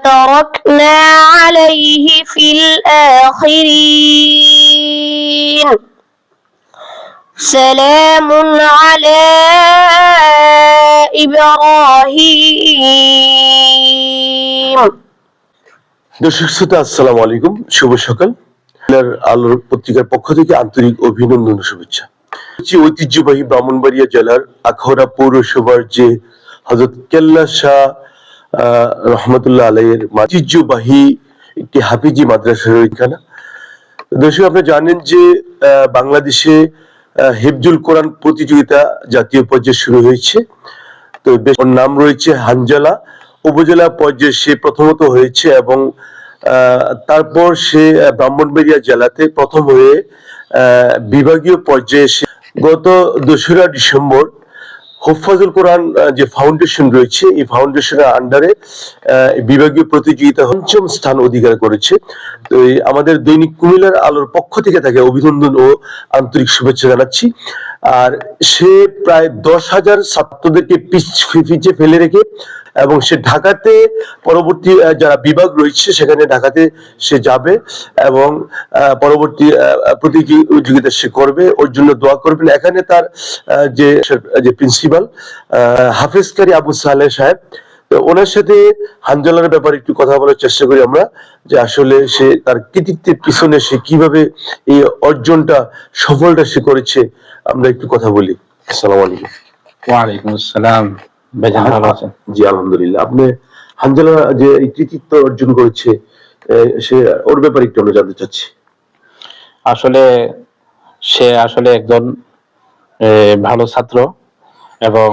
وتركنا عليه في الآخرين سلام على إبراهيم দর্শক শ্রোতা, আসসালামু আলাইকুম। শুভ সকাল। আলোর পত্রিকার পক্ষ থেকে আন্তরিক অভিনন্দন ও শুভেচ্ছা। ঐতিহ্যবাহী ব্রাহ্মণবাড়িয়া জেলার আখাউড়া পৌরসভার যে হযরত কেল্লা শাহ রহমতুল্লাহ আলাইহির ঐতিহ্যবাহী একটি হাফিজি মাদ্রাসা রয়েছে। দর্শক, আপনি জানেন যে বাংলাদেশে হিফজুল কোরআন প্রতিযোগিতা জাতীয় পর্যায়ে শুরু হয়েছে। তো ওর নাম রয়েছে হানজালা। উপজেলা পর্যায়ে সে প্রথমত হয়েছে এবং তারপর সে ব্রাহ্মণবাড়িয়া জেলাতে প্রথম হয়ে বিভাগীয় পর্যায়ে গত 2রা ডিসেম্বর হুফাজুল কোরআন যে ফাউন্ডেশন রয়েছে, এই ফাউন্ডেশনের আন্ডারে বিভাগীয় প্রতিযোগিতা 5ম স্থান অধিকার করেছে। তো আমাদের দৈনিক কুমিল্লার আলোর পক্ষ থেকে তাকে অভিনন্দন ও আন্তরিক শুভেচ্ছা জানাচ্ছি। আর সে প্রায় 10,000 ছাত্রদেরকে পিছিয়ে ফেলে রেখে এবং সে ঢাকাতে পরবর্তী যারা বিভাগ রয়েছে সেখানে ঢাকাতে সে যাবে এবং পরবর্তী প্রতিযোগিতা সে করবে। ওর জন্য দোয়া করবেন। এখানে তার যে প্রিন্সিপাল হাফেজ কারি আবু সালেহ সাহেব, ওনার সাথে হানজালার ব্যাপারে একটু কথা বলার চেষ্টা করি আমরা, যে আসলে সে তার কৃতিত্বের পিছনে সে কিভাবে এই অর্জনটা সফলটা সে করেছে। আমরা একটু কথা বলি। আসসালামু আলাইকুম। ওয়ালাইকুম আসসালাম। ভাইজান ভালো আছেন? জি আলহামদুলিল্লাহ। আপনি হানজালা যে এই কৃতিত্ব অর্জন করেছে, সে ওর ব্যাপারে একটু আমরা জানতে চাচ্ছি। আসলে সে একজন ভালো ছাত্র এবং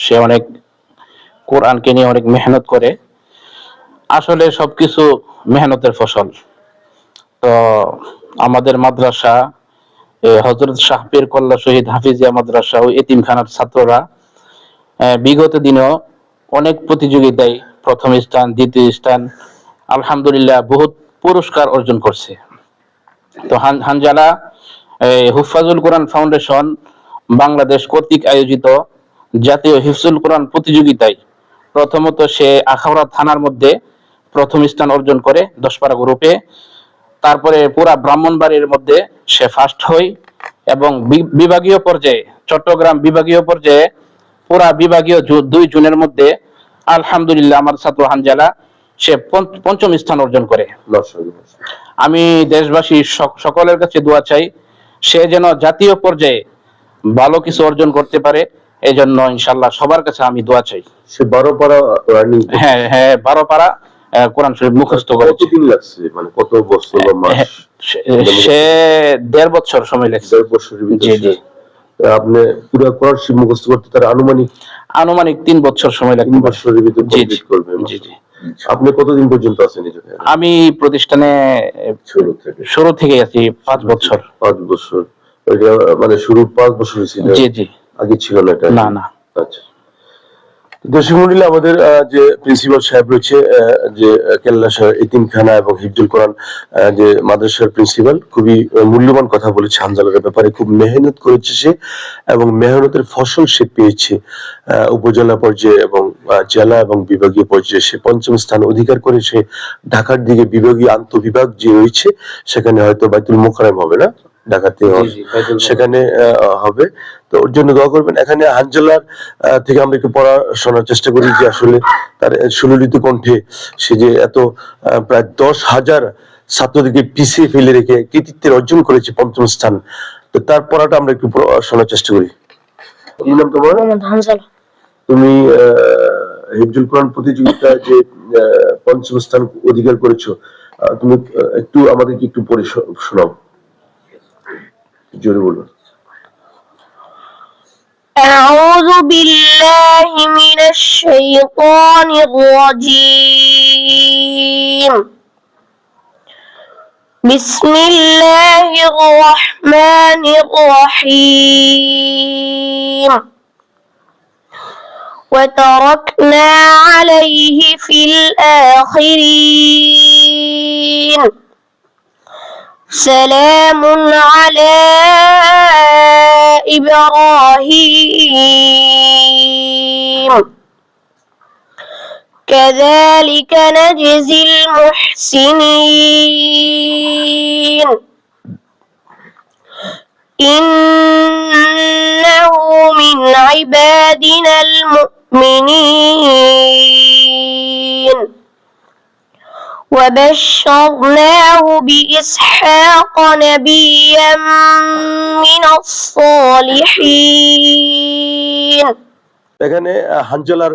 সে অনেক কোরআনকে নিয়ে অনেক মেহনত করে। আসলে সবকিছু মেহনতের ফসল। তো আমাদের মাদ্রাসা হযরত শাহ পীর কল্লা শহীদ হাফিজিয়া মাদ্রাসা ও এতিমখানার ছাত্ররা বিগত দিনেও অনেক প্রতিযোগিতায় প্রথম স্থান, দ্বিতীয় স্থান, আলহামদুলিল্লাহ বহুত পুরস্কার অর্জন করছে। তো হানজালা হুফাজুল কোরআন ফাউন্ডেশন বাংলাদেশ কর্তৃক আয়োজিত জাতীয় হিফজুল কোরআন প্রতিযোগিতায় প্রথমত সে আখাউড়া থানার মধ্যে প্রথম স্থান অর্জন করে 10 পারা গ্রুপে। তারপরে পুরা ব্রাহ্মণবাড়ির মধ্যে সে ফার্স্ট হয় এবং বিভাগীয় পর্যায়ে চট্টগ্রাম বিভাগীয় পর্যায়ে পুরা বিভাগীয় 2 জুনের মধ্যে আলহামদুলিল্লাহ আমার ছাত্র হানজালা সে 5ম স্থান অর্জন করে। আমি দেশবাসী সকলের কাছে দোয়া চাই সে যেন জাতীয় পর্যায়ে ভালো কিছু অর্জন করতে পারে। এই জন্য ইনশাআল্লাহ সবার কাছে আমি দোয়া চাই। সে 12 পারা রানিং। হ্যাঁ 12 পারা কোরআন শরীফ মুখস্থ করেছে। কতদিন লাগছে, মানে কত বছর বা মাস? সে 1.5 বছর সময় লাগছে। 1.5 বছরের ভিতরে জি। আপনি পুরো কোরআন শরীফ মুখস্থ করতে তার আনুমানিক 3 বছর সময় লাগবে। 3 বছরের ভিতরে কমপ্লিট করবে। জি জি। আপনি কতদিন পর্যন্ত আছেন এখানে? আমি প্রতিষ্ঠানে শুরু থেকে আছি 5 বছর। 5 বছর। ওইটা মানে শুরু 5 বছর ছিল? জি জি। আগে ছিল না এটা? না। আচ্ছা। দর্শক মণ্ডলী, আমাদের যে প্রিন্সিপাল সাহেব রয়েছে, যে কেল্লা শাহ এতিমখানা এবং হিফজুল কোরআন যে মাদ্রাসার প্রিন্সিপাল, খুবই মূল্যবান কথা বলেছে হানজালার ব্যাপারে। খুব মেহনত করেছে সে এবং মেহনতের ফসল সে পেয়েছে। উপজেলা পর্যায়ে এবং জেলা এবং বিভাগীয় পর্যায়ে সে 5ম স্থান অধিকার করে সে ঢাকার দিকে বিভাগীয় আন্তঃবিভাগ যে রয়েছে সেখানে হয়তো বাইতুল মোকাররম হবে না, ঢাকাতে সেখানে হবে। তো ওর জন্য দোয়া করবেন। এখানে হানজালার থেকে আমরা একটু পড়াশোনার চেষ্টা করি যে আসলে তার সুললিত কণ্ঠে সে যে এত প্রায় 10,000 ছাত্রদেরকে পিছিয়ে ফেলে রেখে কৃতিত্বের অর্জন করেছে 5ম স্থান। তো তার পড়াটা আমরা একটু শোনার চেষ্টা করি। কি নাম তোমার? হানজালা। তুমি হিফজুল কোরআন প্রতিযোগিতায় যে 5ম স্থান অধিকার করেছো, তুমি একটু আমাদেরকে একটু পড়ে শোনাও, জোরে বলো। أعوذ بالله من الشيطان الرجيم. بسم الله الرحمن الرحيم. وتركنا عليه في الآخرين سلام على إبراهيم كذلك نجزي المحسنين إنه من عبادنا المؤمنين وبشرناه بإسحاق نبيا من الصالحين এখানে হানজালার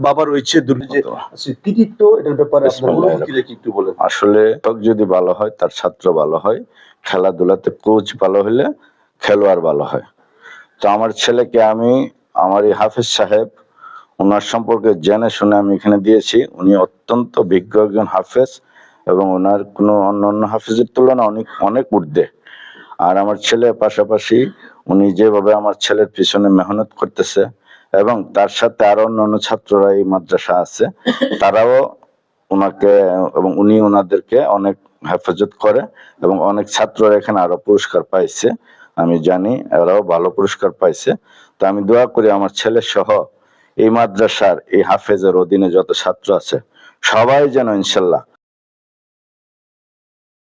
বাবা রয়েছে কৃতিত্ব, এটার ব্যাপারে আপনার অনুভূতিটা কি একটু বলেন। আসলে শিক্ষক যদি ভালো হয় তার ছাত্র ভালো হয়, খেলাধুলাতে কোচ ভালো হলে খেলোয়াড় ভালো হয়। তো আমার ছেলেকে আমি আমার এই হাফেজ সাহেব ওনার সম্পর্কে জেনে শুনে আমি এখানে দিয়েছি। উনি অত্যন্ত বিজ্ঞ একজন হাফেজ এবং ওনার কোনো অন্য হাফেজের তুলনা অনেক অনেক ঊর্ধ্বে। আর আমার ছেলের পাশাপাশি উনি যেভাবে আমার ছেলের পিছনে মেহনত করতেছে এবং তার সাথে আরো অন্যান্য ছাত্ররা এই মাদ্রাসা আছে, তারাও ওনাকে এবং উনি ওনাদেরকে অনেক হেফাজত করে এবং অনেক ছাত্ররা এখানে আরো পুরস্কার পাইছে। আমি জানি এরাও ভালো পুরস্কার পাইছে। তো আমি দোয়া করি আমার ছেলে সহ এই মাদ্রাসার এই হাফেজের অধীনে যত ছাত্র আছে সবাই যেন ইনশাল্লাহ